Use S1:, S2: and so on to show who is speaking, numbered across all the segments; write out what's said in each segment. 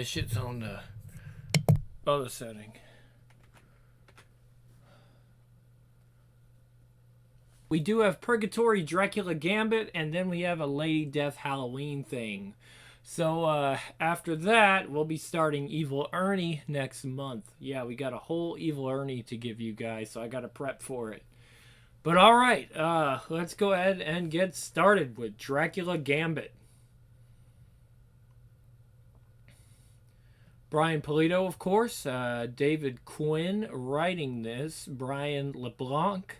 S1: This shit's on the other setting. We do have Purgatori, Dracula, Gambit, and then we have a Lady Death Halloween thing. So after that, we'll be starting Evil Ernie next month. Yeah, we got a whole Evil Ernie to give you guys, so I got to prep for it. But all right, let's go ahead and get started with Dracula Gambit. Brian Polito, of course. David Quinn writing this. Brian LeBlanc.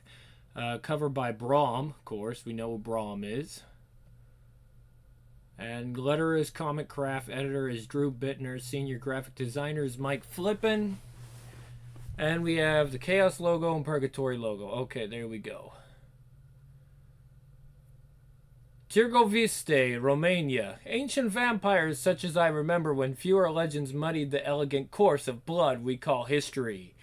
S1: Cover by Brom, of course. We know who Brom is. And letterer is Comic Craft. Editor is Drew Bittner. Senior graphic designer is Mike Flippin. And we have the Chaos logo and Purgatory logo. Okay, there we go. Târgoviste, Romania. Ancient vampires such as I remember when fewer legends muddied the elegant course of blood we call history.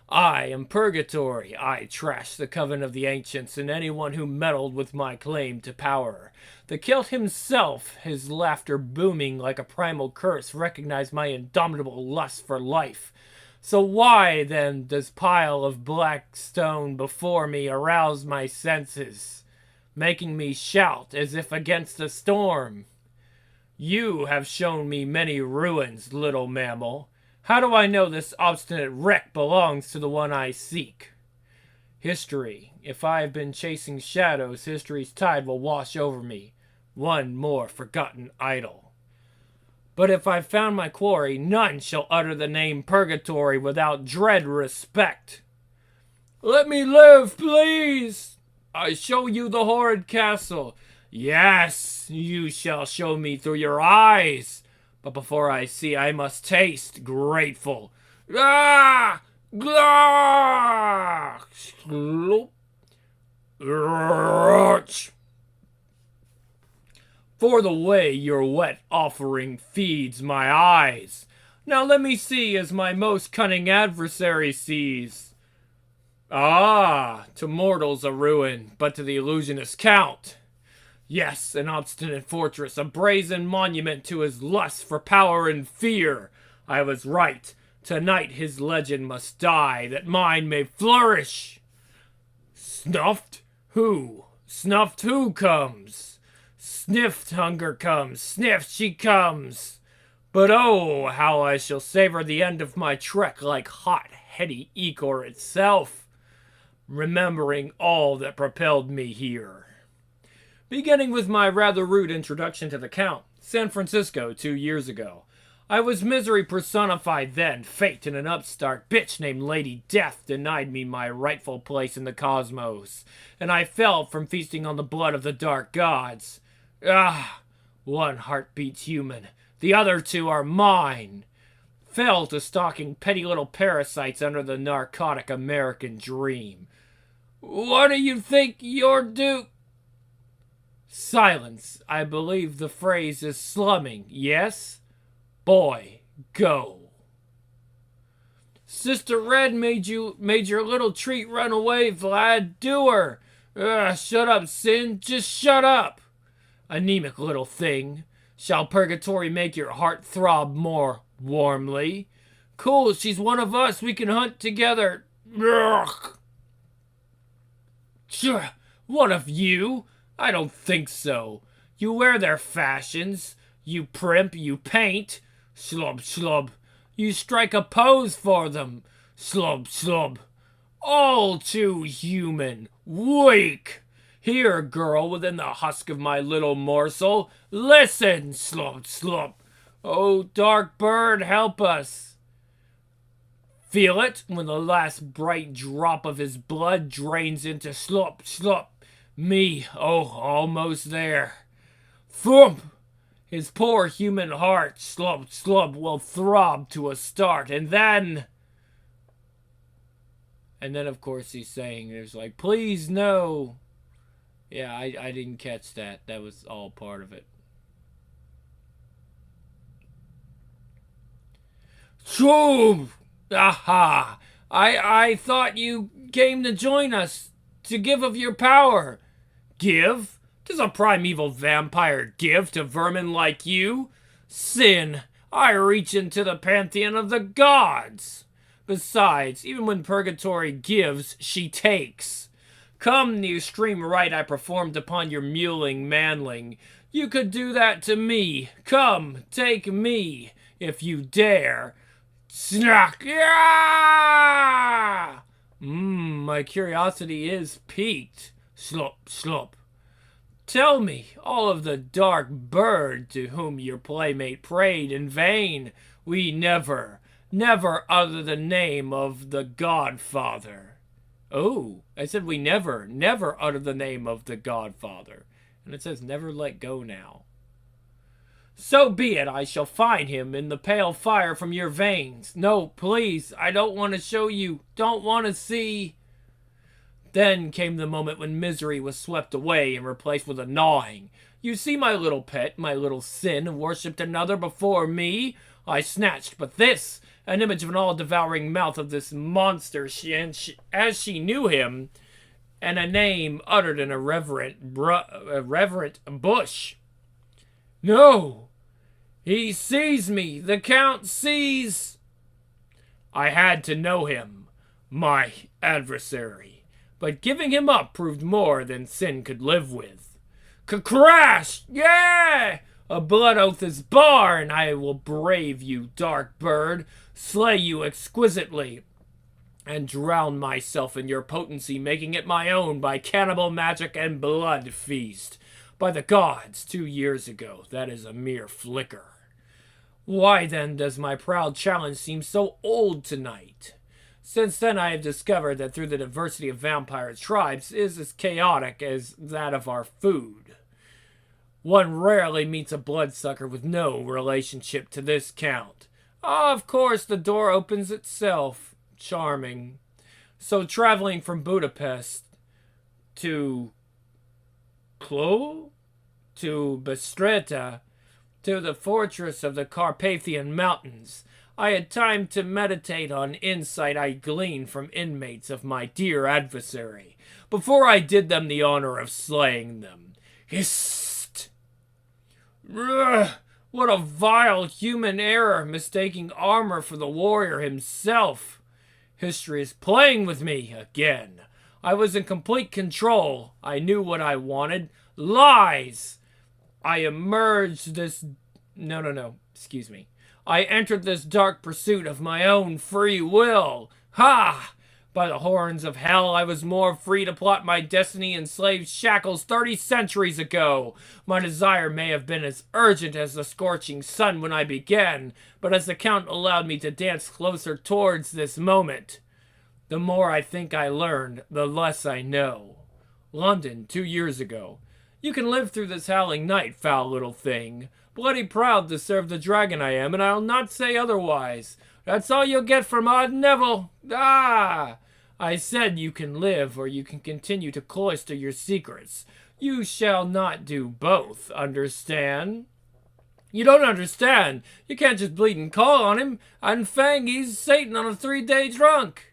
S1: I am Purgatory. I trash the coven of the ancients and anyone who meddled with my claim to power. The Celt himself, his laughter booming like a primal curse, recognized my indomitable lust for life. So why, then, does pile of black stone before me arouse my senses, making me shout as if against a storm? You have shown me many ruins, little mammal. How do I know this obstinate wreck belongs to the one I seek? History. If I have been chasing shadows, history's tide will wash over me. One more forgotten idol. But if I've found my quarry, none shall utter the name Purgatory without dread respect. Let me live, please! I show you the horrid castle. Yes, you shall show me through your eyes. But before I see, I must taste, grateful. Ah! Glah! Sloop! Roach! For the way your wet offering feeds my eyes. Now let me see as my most cunning adversary sees. Ah, to mortals a ruin, but to the illusionist count. Yes, an obstinate fortress, a brazen monument to his lust for power and fear. I was right. Tonight his legend must die, that mine may flourish. Snuffed? Who? Snuffed who comes? Sniffed hunger comes, sniffed she comes. But oh, how I shall savor the end of my trek like hot, heady ichor itself, remembering all that propelled me here. Beginning with my rather rude introduction to the Count, San Francisco 2 years ago. I was misery personified then. Fate and an upstart bitch named Lady Death denied me my rightful place in the cosmos, and I fell from feasting on the blood of the dark gods. Ah, one heart beats human, the other two are mine. Fell to stalking petty little parasites under the narcotic American dream. What do you think you're due? Silence. I believe the phrase is slumming. Yes? Boy, go. Sister Red made your little treat run away, Vlad. Do her. Shut up, Sin. Just shut up. Anemic little thing. Shall Purgatory make your heart throb more warmly? Cool, she's one of us. We can hunt together. Ugh. Sure, one of you? I don't think so. You wear their fashions. You primp, you paint. Slub, slub. You strike a pose for them. Slub, slub. All too human. Weak. Here, girl, within the husk of my little morsel. Listen, slub, slub. Oh, dark bird, help us. Feel it when the last bright drop of his blood drains into slop, slop. Me, oh, almost there. Thump! His poor human heart, slub, slub, will throb to a start, and then, of course, he's saying, there's like, please, no. Yeah, I didn't catch that. That was all part of it. Shoo! Aha! I thought you came to join us, to give of your power. Give? Does a primeval vampire give to vermin like you? Sin! I reach into the pantheon of the gods. Besides, even when Purgatory gives, she takes. Come, the extreme rite I performed upon your mewling manling. You could do that to me. Come, take me, if you dare. Snack! Yeah! My curiosity is piqued. Slop, slop. Tell me, all of the dark bird to whom your playmate prayed in vain, we never utter the name of the Godfather. Oh, I said we never utter the name of the Godfather. And it says never let go now. So be it, I shall find him in the pale fire from your veins. No, please, I don't want to show you, don't want to see. Then came the moment when misery was swept away and replaced with a gnawing. You see, my little pet, my little sin, worshipped another before me. I snatched but this, an image of an all-devouring mouth of this monster, as she knew him, and a name uttered in a reverent bush. No! He sees me! The Count sees! I had to know him, my adversary, but giving him up proved more than sin could live with. Crash! Yeah! A blood oath is born! I will brave you, dark bird, slay you exquisitely, and drown myself in your potency, making it my own by cannibal magic and blood feast. By the gods, 2 years ago, that is a mere flicker. Why then does my proud challenge seem so old tonight? Since then I have discovered that through the diversity of vampire tribes is as chaotic as that of our food. One rarely meets a bloodsucker with no relationship to this count. Of course, the door opens itself. Charming. So traveling from Budapest to Bistrita, to the fortress of the Carpathian Mountains, I had time to meditate on insight I gleaned from inmates of my dear adversary, before I did them the honor of slaying them. Hist! What a vile human error, mistaking armor for the warrior himself. History is playing with me again. I was in complete control. I knew what I wanted. Lies! I entered this dark pursuit of my own free will. Ha! By the horns of hell, I was more free to plot my destiny in slave shackles 30 centuries ago. My desire may have been as urgent as the scorching sun when I began, but as the Count allowed me to dance closer towards this moment, the more I think I learned, the less I know. London, 2 years ago. You can live through this howling night, foul little thing. Bloody proud to serve the dragon I am, and I'll not say otherwise. That's all you'll get from Odd Neville. Ah! I said you can live, or you can continue to cloister your secrets. You shall not do both, understand? You don't understand. You can't just bleed and call on him. And Fangy's Satan on a 3-day drunk.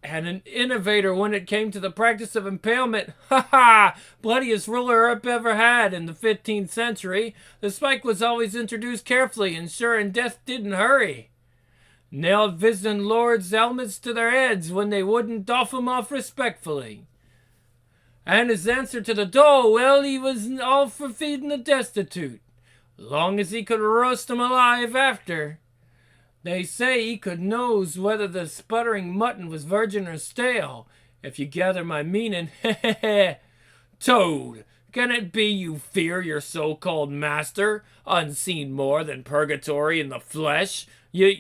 S1: And an innovator when it came to the practice of impalement. Ha ha! Bloodiest ruler Europe ever had in the 15th century. The spike was always introduced carefully, ensuring death didn't hurry. Nailed visiting lords' helmets to their heads when they wouldn't doff 'em off respectfully. And his answer to the dole, well, he was all for feeding the destitute, long as he could roast 'em alive after. They say he could nose whether the sputtering mutton was virgin or stale, if you gather my meaning. Heh. Toad, can it be you fear your so-called master, unseen more than Purgatory in the flesh? You're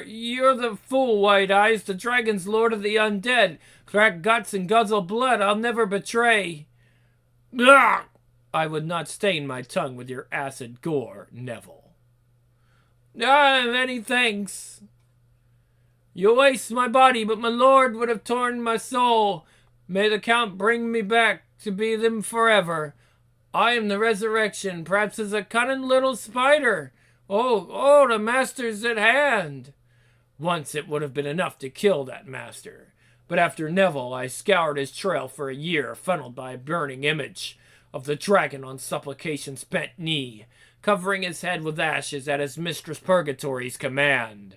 S1: the fool, White Eyes, the dragon's lord of the undead. Crack guts and guzzle blood, I'll never betray. Blah! I would not stain my tongue with your acid gore, Neville. Many thanks. You waste my body, but my lord would have torn my soul. May the Count bring me back to be them forever. I am the resurrection, perhaps as a cunning little spider. Oh, the master's at hand. Once it would have been enough to kill that master. But after Neville, I scoured his trail for a year, funneled by a burning image of the dragon on supplication's bent knee. covering his head with ashes at his mistress Purgatory's command.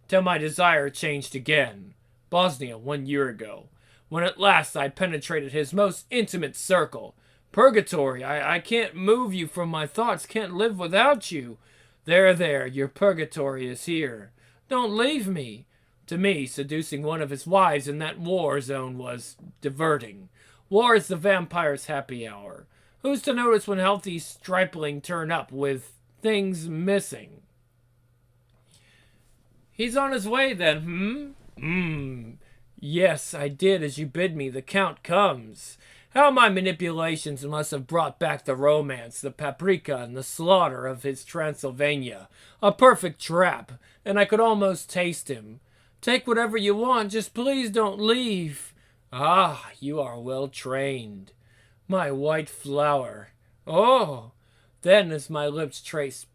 S1: Till my desire changed again. Bosnia 1 year ago, when at last I penetrated his most intimate circle. Purgatory, I can't move you from my thoughts, can't live without you. There, your purgatory is here. Don't leave me. To me, seducing one of his wives in that war zone was diverting. War is the vampire's happy hour. Who's to notice when healthy stripling turn up with things missing? He's on his way then, Yes, I did as you bid me. The Count comes. How my manipulations must have brought back the romance, the paprika, and the slaughter of his Transylvania. A perfect trap, and I could almost taste him. Take whatever you want, just please don't leave. Ah, you are well trained. My white flower. Oh! Then as my lips traced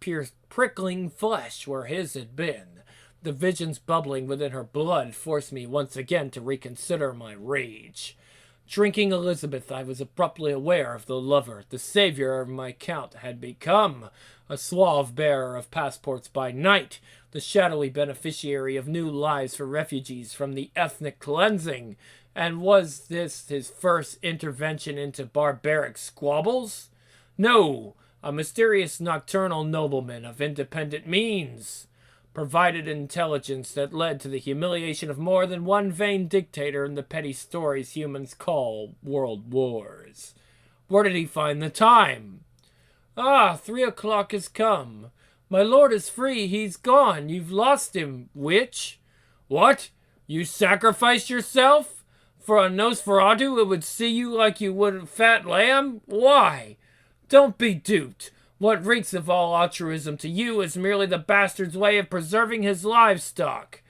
S1: prickling flesh where his had been, the visions bubbling within her blood forced me once again to reconsider my rage. Drinking Elizabeth, I was abruptly aware of the lover, the savior of my Count had become, a suave bearer of passports by night, the shadowy beneficiary of new lives for refugees from the ethnic cleansing. And was this his first intervention into barbaric squabbles? No, a mysterious nocturnal nobleman of independent means provided intelligence that led to the humiliation of more than one vain dictator in the petty stories humans call world wars. Where did he find the time? Ah, 3 o'clock has come. My lord is free, he's gone, you've lost him, witch. What? You sacrificed yourself? For a Nosferatu who would see you like you would a fat lamb? Why? Don't be duped. What reeks of all altruism to you is merely the bastard's way of preserving his livestock.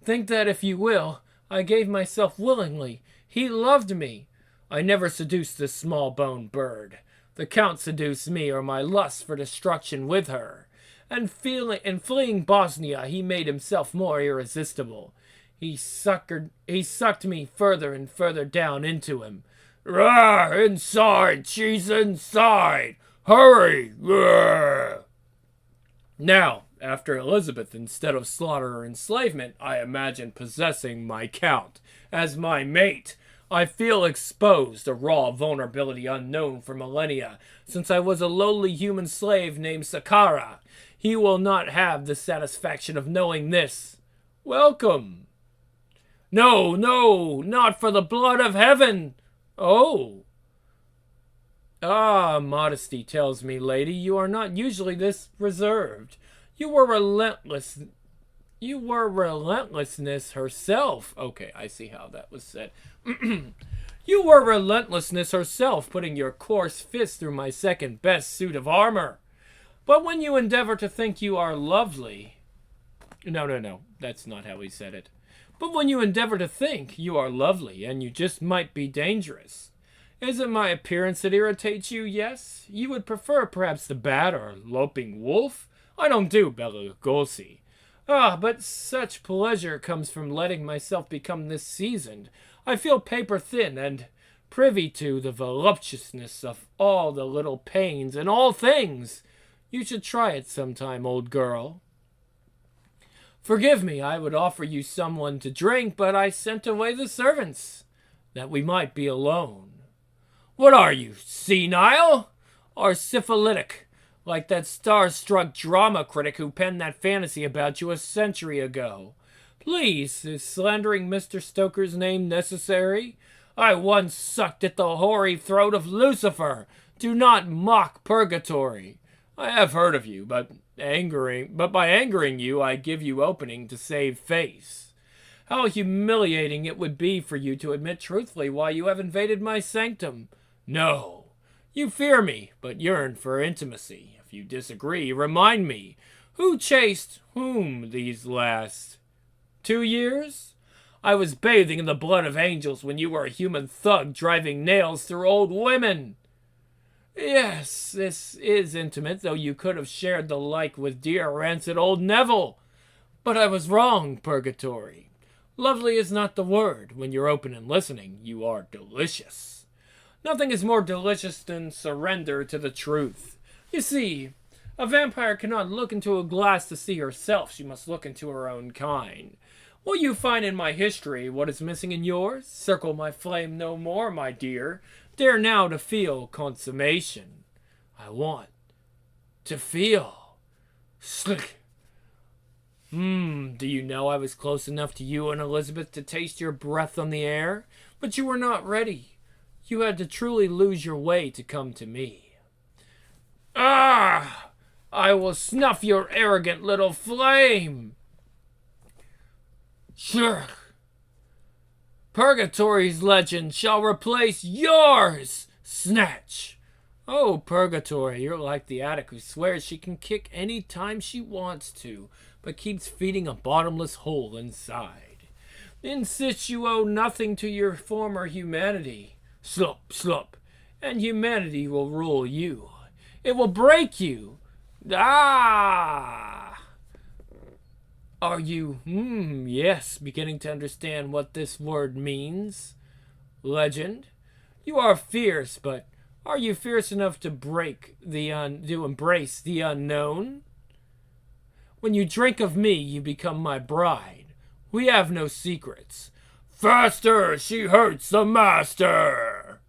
S1: Think that if you will. I gave myself willingly. He loved me. I never seduced this small-boned bird. The Count seduced me, or my lust for destruction with her. And fleeing Bosnia, he made himself more irresistible. He sucked me further and further down into him. Rawr! Inside! She's inside! Hurry! Rawr! Now, after Elizabeth, instead of slaughter or enslavement, I imagine possessing my Count as my mate. I feel exposed, a raw vulnerability unknown for millennia, since I was a lowly human slave named Sakara. He will not have the satisfaction of knowing this. Welcome. No, not for the blood of heaven. Oh. Ah, modesty tells me, lady, you are not usually this reserved. You were relentlessness herself. Okay, I see how that was said. You were relentlessness herself, putting your coarse fist through my second-best suit of armor. But when you endeavor to think you are lovely... No, that's not how he said it. But when you endeavor to think you are lovely, and you just might be dangerous. Is it my appearance that irritates you? Yes? You would prefer perhaps the bat or loping wolf? I don't do Bela Lugosi. Ah, but such pleasure comes from letting myself become this seasoned. I feel paper thin and privy to the voluptuousness of all the little pains and all things. You should try it sometime, old girl. Forgive me, I would offer you someone to drink, but I sent away the servants, that we might be alone. What are you, senile? Or syphilitic, like that star-struck drama critic who penned that fantasy about you a century ago? Please, is slandering Mr. Stoker's name necessary? I once sucked at the hoary throat of Lucifer. Do not mock Purgatory. I have heard of you, but by angering you, I give you opening to save face. How humiliating it would be for you to admit truthfully why you have invaded my sanctum. No, you fear me, but yearn for intimacy. If you disagree, remind me, who chased whom these last 2 years? I was bathing in the blood of angels when you were a human thug driving nails through old women. Yes, this is intimate, though you could have shared the like with dear rancid old Neville. But I was wrong, Purgatory. Lovely is not the word. When you're open and listening, you are delicious. Nothing is more delicious than surrender to the truth. You see, A vampire cannot look into a glass to see herself. She must look into her own kind. Will you find in my history what is missing in yours? Circle my flame no more, my dear. Dare now to feel consummation. I want to feel. Slick. Do you know I was close enough to you and Elizabeth to taste your breath on the air? But you were not ready. You had to truly lose your way to come to me. Ah! I will snuff your arrogant little flame. Sure. Purgatory's legend shall replace yours, Snatch. Oh, Purgatory, you're like the addict who swears she can kick any time she wants to, but keeps feeding a bottomless hole inside. Insists you owe nothing to your former humanity. Slop, slop, and humanity will rule you. It will break you. Ah! Are you, yes, beginning to understand what this word means? Legend? You are fierce, but are you fierce enough to embrace the unknown? When you drink of me, you become my bride. We have no secrets. Faster, she hurts the master!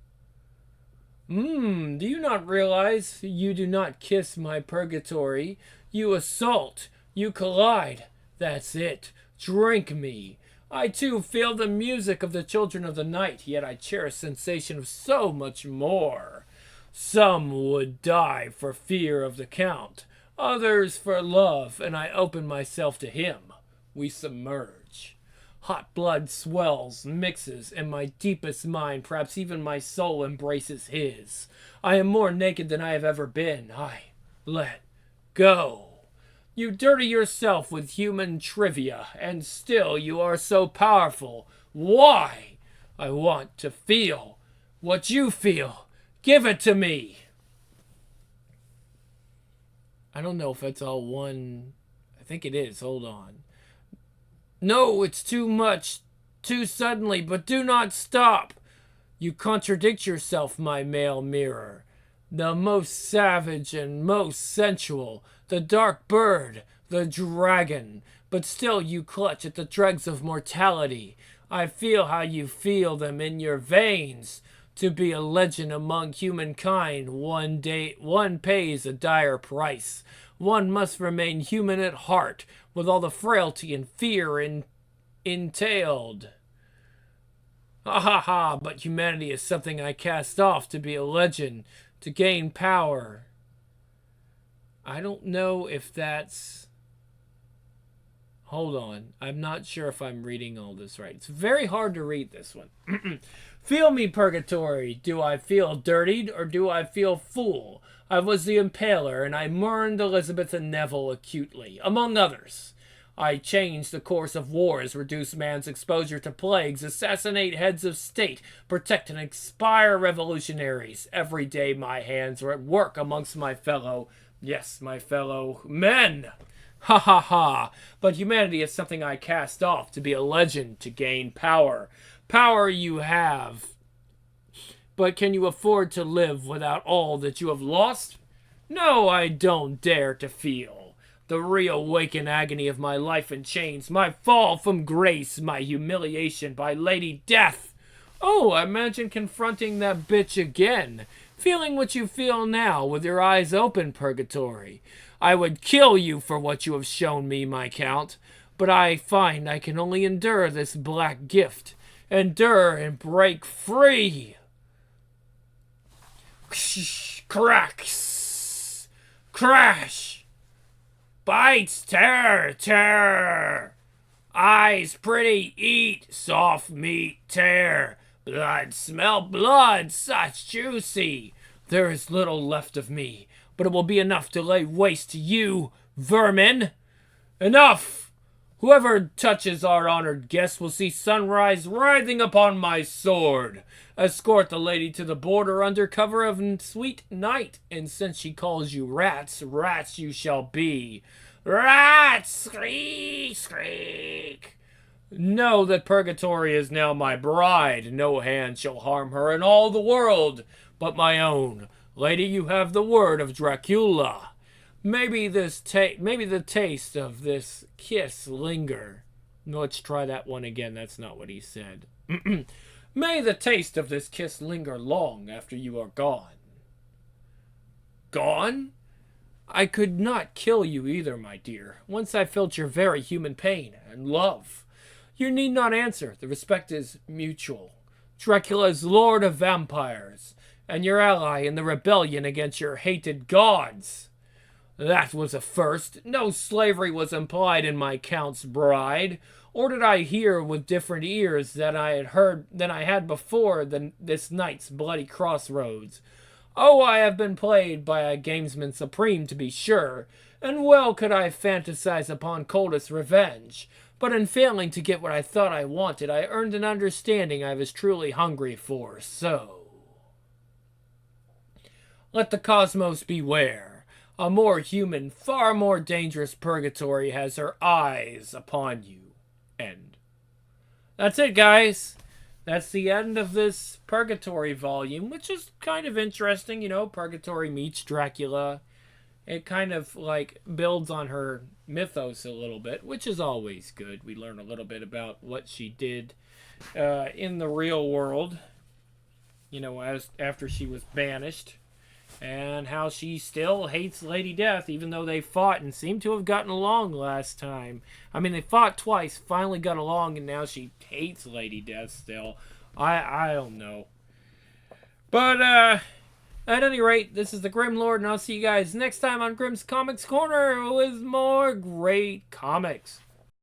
S1: Do you not realize you do not kiss my Purgatory? You assault. You collide. That's it. Drink me. I too feel the music of the children of the night, yet I cherish sensation of so much more. Some would die for fear of the Count, others for love, and I open myself to him. We submerge. Hot blood swells, mixes, and my deepest mind, perhaps even my soul, embraces his. I am more naked than I have ever been. I let go. You dirty yourself with human trivia, and still you are so powerful. Why? I want to feel what you feel. Give it to me. I don't know if it's all one. I think it is. Hold on. No, it's too much, too suddenly, but do not stop. You contradict yourself, my male mirror. The most savage and most sensual, the dark bird, the dragon, but still you clutch at the dregs of mortality. I feel how you feel them in your veins. To be a legend among humankind, one pays a dire price. One must remain human at heart, with all the frailty and fear entailed. Ha ha ha, but humanity is something I cast off to be a legend, to gain power. I don't know if that's... Hold on. I'm not sure if I'm reading all this right. It's very hard to read this one. Feel me, Purgatory. Do I feel dirtied or do I feel fool? I was the impaler, and I mourned Elizabeth and Neville acutely, among others. I changed the course of wars, reduce man's exposure to plagues, assassinate heads of state, protect and inspire revolutionaries. Every day my hands are at work amongst my fellow men. Ha ha ha. But humanity is something I cast off to be a legend, to gain power. Power you have. But can you afford to live without all that you have lost? No, I don't dare to feel. The reawakened agony of my life in chains, my fall from grace, my humiliation by Lady Death. Oh, imagine confronting that bitch again, feeling what you feel now with your eyes open, Purgatory. I would kill you for what you have shown me, my Count, but I find I can only endure this black gift. Endure and break free. Cracks. Crash. Bites, tear, tear. Eyes pretty, eat, soft meat, tear. Blood, smell blood, such juicy. There is little left of me, but it will be enough to lay waste to you, vermin. Enough! Whoever touches our honored guest will see sunrise writhing upon my sword. Escort the lady to the border under cover of sweet night, and since she calls you rats, rats you shall be. Rats! Squeak! Squeak! Know that Purgatory is now my bride. No hand shall harm her in all the world but my own. Lady, you have the word of Dracula. Maybe maybe the taste of this kiss linger. Let's try that one again. That's not what he said. May the taste of this kiss linger long after you are gone. Gone? I could not kill you either, my dear. Once I felt your very human pain and love. You need not answer. The respect is mutual. Dracula is Lord of Vampires, and your ally in the rebellion against your hated gods. That was a first. No slavery was implied in my Count's bride, or did I hear with different ears than I had before this night's bloody crossroads. Oh, I have been played by a gamesman supreme, to be sure, and well could I fantasize upon coldest revenge. But in failing to get what I thought I wanted, I earned an understanding I was truly hungry for, so. Let the cosmos beware. A more human, far more dangerous purgatory has her eyes upon you. End. That's it, guys. That's the end of this Purgatory volume, which is kind of interesting. You know, Purgatory meets Dracula. It kind of, like, builds on her mythos a little bit, which is always good. We learn a little bit about what she did in the real world, you know, after she was banished. And how she still hates Lady Death, even though they fought and seem to have gotten along last time. I mean, they fought twice, finally got along, and now she hates Lady Death still. I don't know. But, at any rate, this is the Grim Lord, and I'll see you guys next time on Grim's Comics Corner with more great comics.